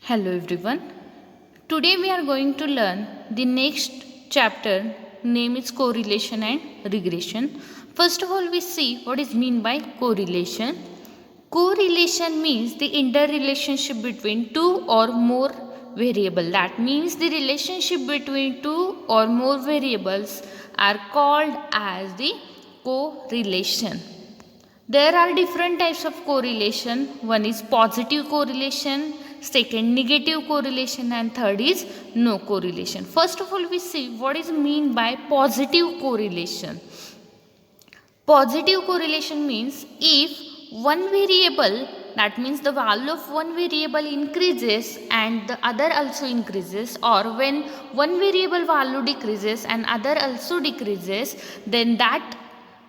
Hello everyone. Today we are going to learn the next chapter, name is correlation and regression. First of all, we see what is mean by correlation. Correlation means the interrelationship between two or more variable. That means the relationship between two or more variables are called as the correlation. There are different types of correlation. One is positive correlation, second negative correlation, and third is no correlation. First of all, we see what is mean by positive correlation. Positive correlation means if one variable, that means the value of one variable increases and the other also increases, or when one variable value decreases and other also decreases, then that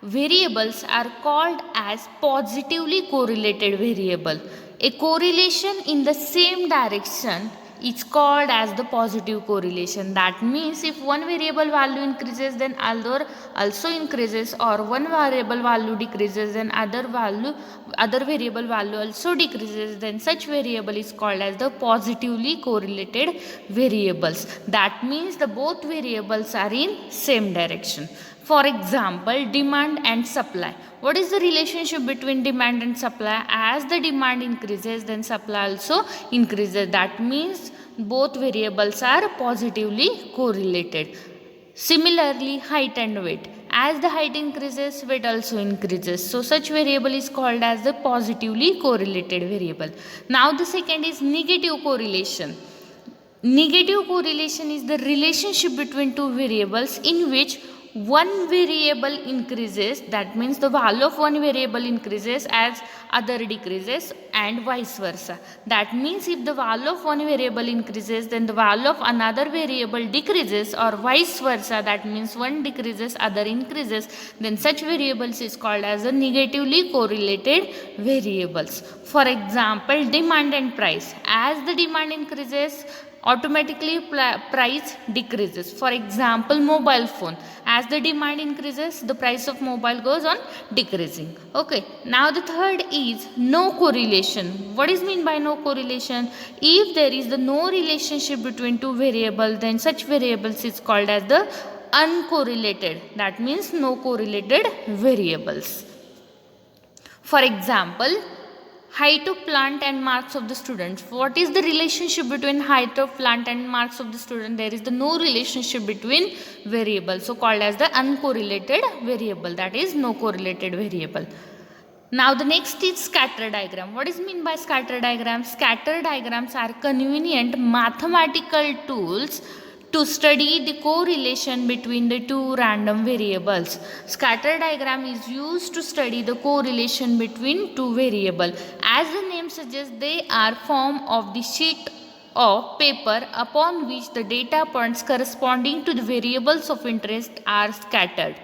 variables are called as positively correlated variable. A correlation in the same direction is called as the positive correlation. That means if one variable value increases, then other also increases, or one variable value decreases, then other variable value also decreases, then such variable is called as the positively correlated variables. That means the both variables are in same direction. For example, demand and supply. What is the relationship between demand and supply? As the demand increases, then supply also increases. That means both variables are positively correlated. Similarly, height and weight. As the height increases, weight also increases. So such variable is called as the positively correlated variable. Now the second is negative correlation. Negative correlation is the relationship between two variables in which one variable increases, that means the value of one variable increases as other decreases, and vice versa. That means if the value of one variable increases, then the value of another variable decreases, or vice versa. That means one decreases, other increases, then such variables is called as the negatively correlated variables. For example, demand and price. As the demand increases, automatically price decreases. For example, mobile phone. As the demand increases, the price of mobile goes on decreasing. Okay. Now the third is no correlation. What is mean by no correlation? If there is the no relationship between two variables, then such variables is called as the uncorrelated. That means no correlated variables. For example, height of plant and marks of the student. What is the relationship between height of plant and marks of the student? There is the no relationship between variables, so called as the uncorrelated variable, that is no correlated variable. Now the next is scatter diagram. What is mean by scatter diagram? Scatter diagrams are convenient mathematical tools to study the correlation between the two random variables. Scatter diagram is used to study the correlation between two variables. As the name suggests, they are form of the sheet of paper upon which the data points corresponding to the variables of interest are scattered.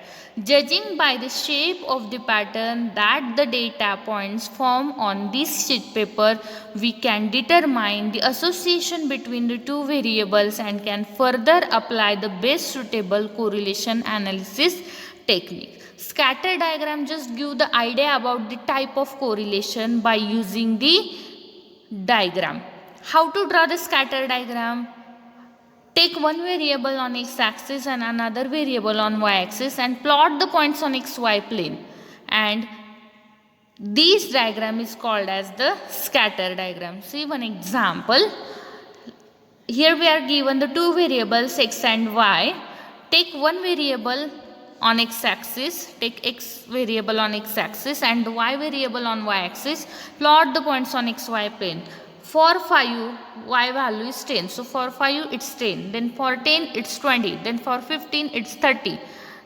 Judging by the shape of the pattern that the data points form on this sheet paper, we can determine the association between the two variables and can further apply the best suitable correlation analysis technique. Scatter diagram just give the idea about the type of correlation by using the diagram. How to draw the scatter diagram? Take one variable on x-axis and another variable on y-axis and plot the points on xy plane. And this diagram is called as the scatter diagram. See one example. Here we are given the two variables x and y. Take one variable on x-axis, take x variable on x-axis and the y variable on y-axis. Plot the points on xy plane. For 5, y value is 10. So for 5 it's 10. Then for 10 it's 20. Then for 15 it's 30.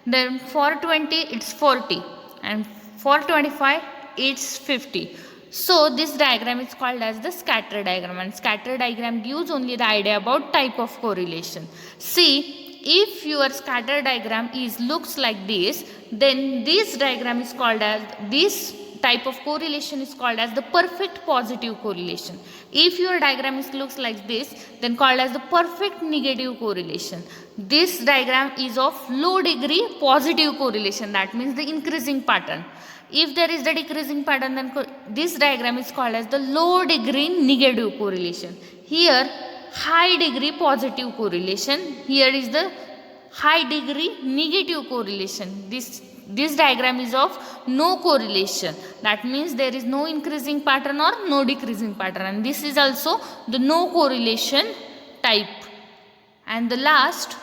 Then for 20 it's 40. And for 25 it's 50. So this diagram is called as the scatter diagram, and scatter diagram gives only the idea about type of correlation. See, if your scatter diagram looks like this, then this diagram is called as this type of correlation is called as the perfect positive correlation. If your diagram looks like this, then called as the perfect negative correlation. This diagram is of low degree positive correlation, that means the increasing pattern. If there is the decreasing pattern, then this diagram is called as the low degree negative correlation. Here high degree positive correlation, here is the high degree negative correlation. This diagram is of no correlation, that means there is no increasing pattern or no decreasing pattern, and this is also the no correlation type. And the last,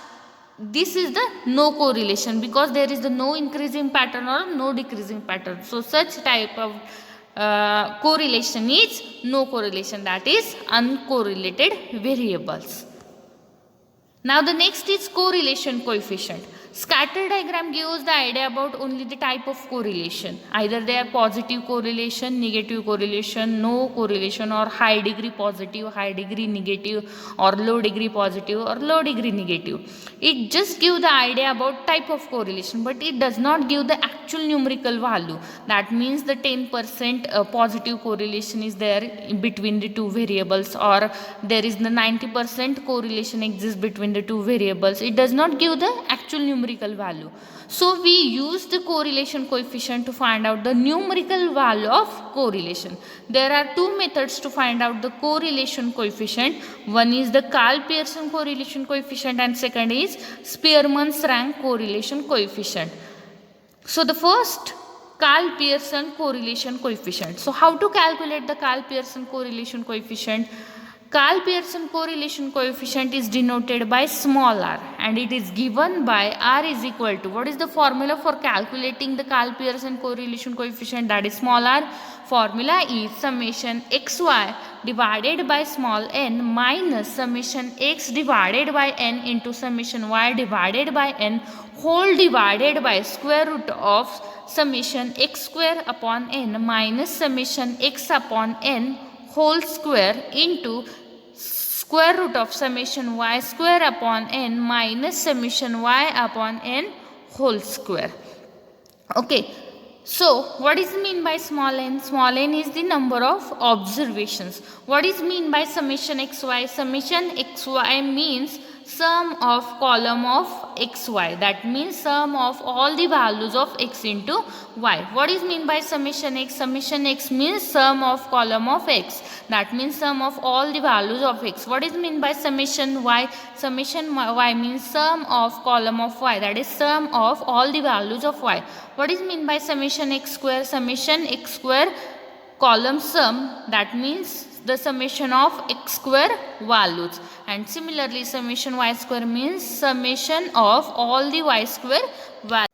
this is the no correlation because there is the no increasing pattern or no decreasing pattern. So such type of correlation is no correlation, that is uncorrelated variables. Now the next is correlation coefficient. Scatter diagram gives the idea about only the type of correlation. Either they are positive correlation, negative correlation, no correlation, or high degree positive, high degree negative, or low degree positive or low degree negative. It just gives the idea about type of correlation, but it does not give the actual numerical value. That means the 10% positive correlation is there between the two variables, or there is the 90% correlation exists between the two variables. It does not give the actual numerical value. So we use the correlation coefficient to find out the numerical value of correlation. There are two methods to find out the correlation coefficient. One is the Karl-Pearson correlation coefficient and second is Spearman's rank correlation coefficient. So the first, Karl-Pearson correlation coefficient. So how to calculate the Karl-Pearson correlation coefficient? Karl-Pearson correlation coefficient is denoted by small r, and it is given by r is equal to, what is the formula for calculating the Karl-Pearson correlation coefficient? That is small r. Formula is summation xy divided by small n minus summation x divided by n into summation y divided by n whole divided by square root of summation x square upon n minus summation x upon n whole square into square root of summation y square upon n minus summation y upon n whole square. Okay, so what is mean by small n? Small n is the number of observations. What is mean by summation xy? Summation xy means sum of column of xy, that means sum of all the values of x into y. What is mean by summation x? Summation x means sum of column of x, that means sum of all the values of x. What is mean by summation y? Summation y means sum of column of y, that is sum of all the values of y. What is mean by summation x square? Summation x square column sum, that means the summation of x square values, and similarly summation y square means summation of all the y square values.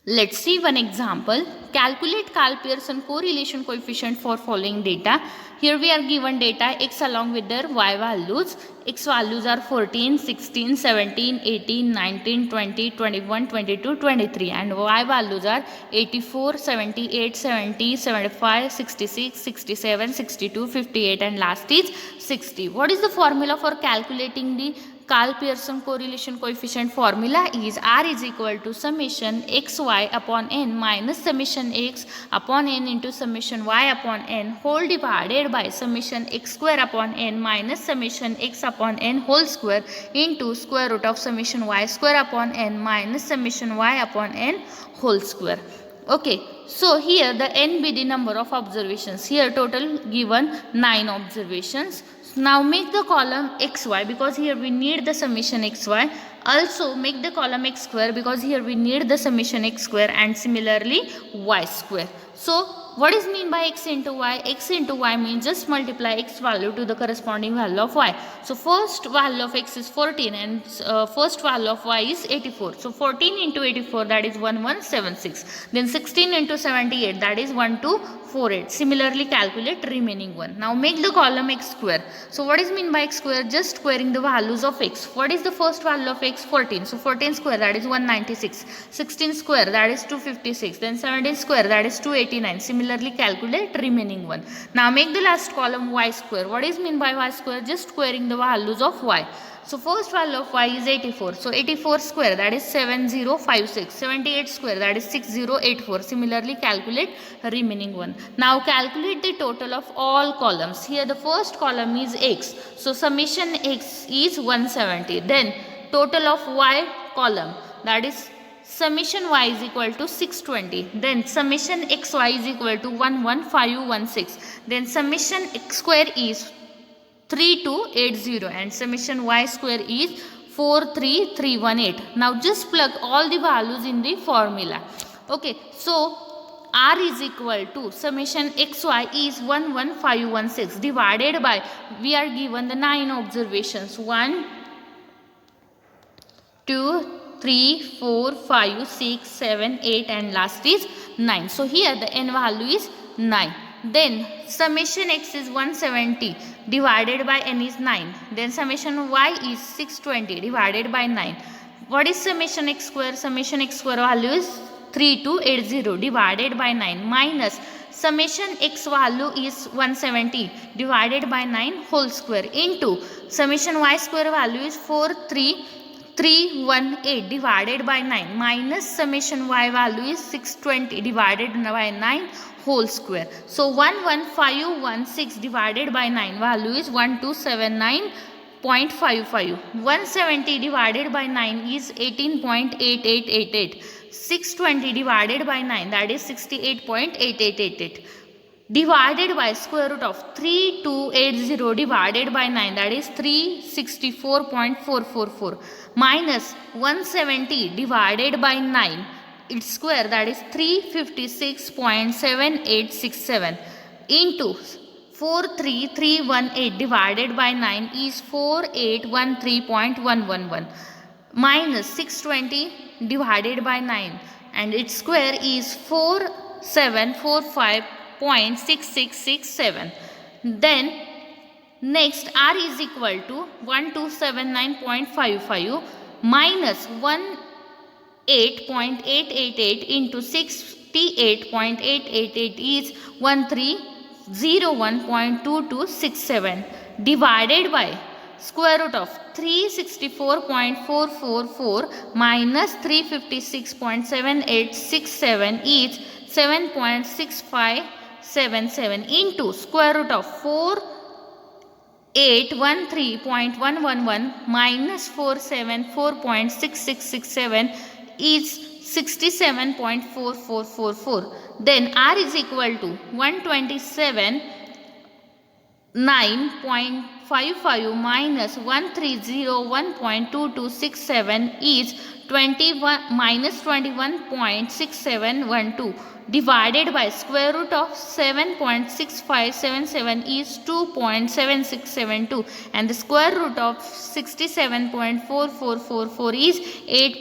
Let's see one example. Calculate Karl-Pearson correlation coefficient for following data. Here we are given data x along with their y values. X values are 14, 16, 17, 18, 19, 20, 21, 22, 23, and y values are 84, 78, 70, 75, 66, 67, 62, 58, and last is 60. What is the formula for calculating the Karl-Pearson correlation coefficient? Formula is r is equal to summation xy upon n minus summation x upon n into summation y upon n whole divided by summation x square upon n minus summation x upon n whole square into square root of summation y square upon n minus summation y upon n whole square. Okay, so here the n be the number of observations. Here total given 9 observations. Now make the column xy because here we need the summation xy. Also make the column x square because here we need the summation x square, and similarly y square. So what is mean by x into y? X into y means just multiply x value to the corresponding value of y. So first value of x is 14 and first value of y is 84. So 14 into 84, that is 1176. Then 16 into 78, that is 1248. Similarly calculate remaining one. Now make the column x square. So what is mean by x square? Just squaring the values of x. What is the first value of x? 14. So 14 square, that is 196. 16 square, that is 256. Then 17 square, that is 289. Similarly calculate remaining one. Now make the last column y square. What is mean by y square? Just squaring the values of y. So first value of y is 84. So 84 square, that is 7056. 78 square, that is 6084. Similarly calculate remaining one. Now calculate the total of all columns. Here the first column is x. So summation x is 170. Then total of y column, that is summation y is equal to 620. Then summation xy is equal to 11516. Then summation x square is 32 3280 and summation y square is 43318. Now just plug all the values in the formula. Okay, so r is equal to summation xy is 11516 divided by, we are given the 9 observations, 1 2 3 4 5 6 7 8 and last is 9. So here the n value is 9. Then summation x is 170 divided by n is 9. Then summation y is 620 divided by 9. What is summation x square? Summation x square value is 3280 divided by 9 minus summation x value is 170 divided by 9 whole square into summation y square value is 43318 divided by 9 minus summation y value is 620 divided by 9 whole square. So 11516 divided by 9 value is 1279.55. 170 divided by 9 is 18.8888. 620 divided by 9, that is 68.8888. Divided by square root of 3280 divided by 9, that is 364.444, minus 170 divided by 9 its square, that is 356.7867, into 43318 divided by 9 is 4813.111, minus 620 divided by 9 and its square is 4745.6667. Then next r is equal to 1279.55 minus 18.888 into 68.888 is 1301.2267 divided by square root of 364.444 minus 356.7867 is 7.6577 into square root of 4813.111 minus 474.6667 is 67.4444. Then r is equal to 129.55 minus 1301.2267 is 21.6712 divided by square root of 7.6577 is 2.7672 and the square root of 67.4444 is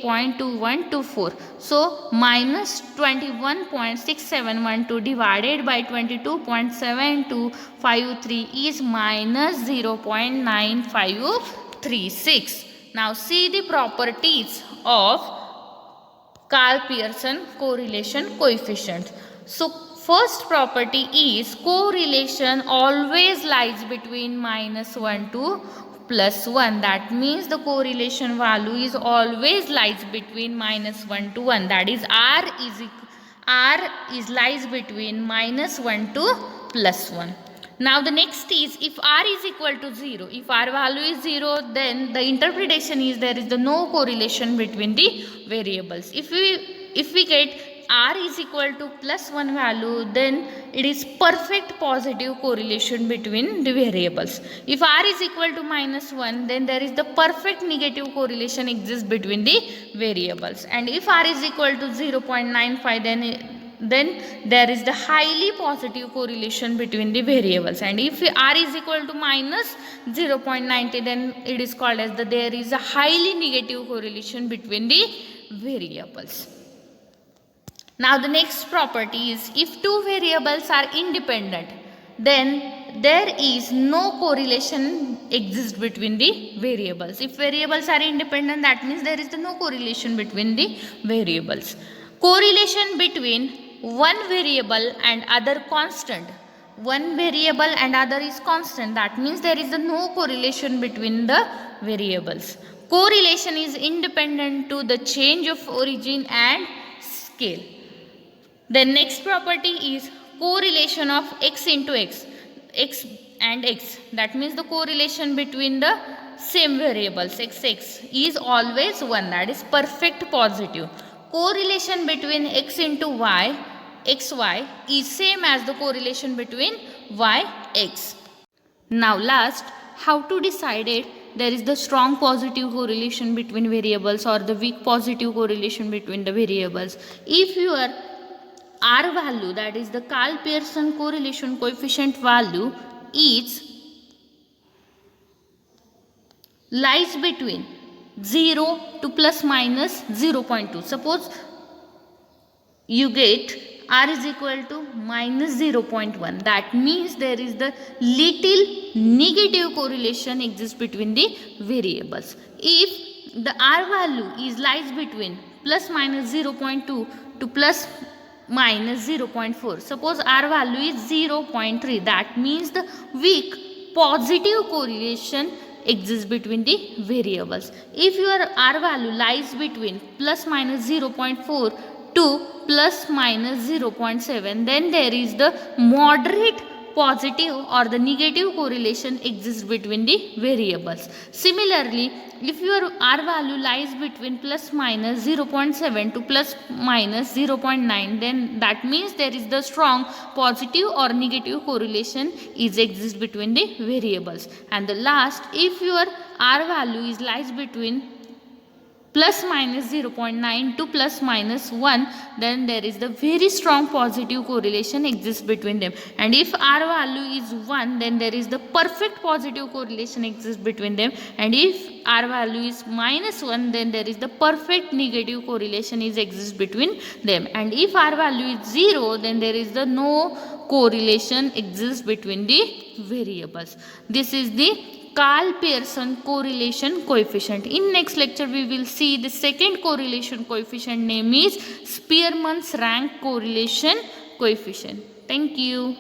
8.2124. So minus 21.6712 divided by 22.7253 is minus 0.9536. Now see the properties of Karl-Pearson correlation coefficient. So first property is correlation always lies between -1 to +1. That means the correlation value is always lies between -1 to 1. That is r is lies between -1 to +1. Now the next is, if r is equal to 0, if r value is 0, then the interpretation is there is no correlation between the variables. If we get r is equal to +1 value, then it is perfect positive correlation between the variables. If r is equal to -1, then there is the perfect negative correlation exists between the variables. And if r is equal to 0.95, then there is the highly positive correlation between the variables. And if r is equal to -0.90, then it is called as there is a highly negative correlation between the variables. Now the next property is, if two variables are independent, then there is no correlation exists between the variables. If variables are independent, that means there is no correlation between the variables. Correlation between one variable and other constant. One variable and other is constant. That means there is no correlation between the variables. Correlation is independent to the change of origin and scale. The next property is correlation of x into x and x. That means the correlation between the same variables x is always 1. That is perfect positive. Correlation between x into y, xy is same as the correlation between y, x. Now last, how to decide it? There is the strong positive correlation between variables or the weak positive correlation between the variables. If your R value, that is the Karl Pearson correlation coefficient value, is lies between 0 to plus minus 0.2. Suppose you get R is equal to minus 0.1. That means there is the little negative correlation exists between the variables. If the R value is lies between plus minus 0.2 to plus minus 0.4. Suppose R value is 0.3. That means the weak positive correlation exists between the variables. If your R value lies between plus minus 0.4 to plus minus 0.7, then there is the moderate positive or the negative correlation exists between the variables. Similarly, if your R value lies between plus minus 0.7 to plus minus 0.9, then that means there is the strong positive or negative correlation is exists between the variables. And the last, if your R value is lies between plus minus 0.9 to plus minus 1, then there is the very strong positive correlation exists between them. And if R value is 1, then there is the perfect positive correlation exists between them. And if R value is minus 1, then there is the perfect negative correlation is exists between them. And if R value is 0, then there is the no correlation exists between the variables. This is the Karl Pearson correlation coefficient. In next lecture we will see the second correlation coefficient, name is Spearman's rank correlation coefficient. Thank you.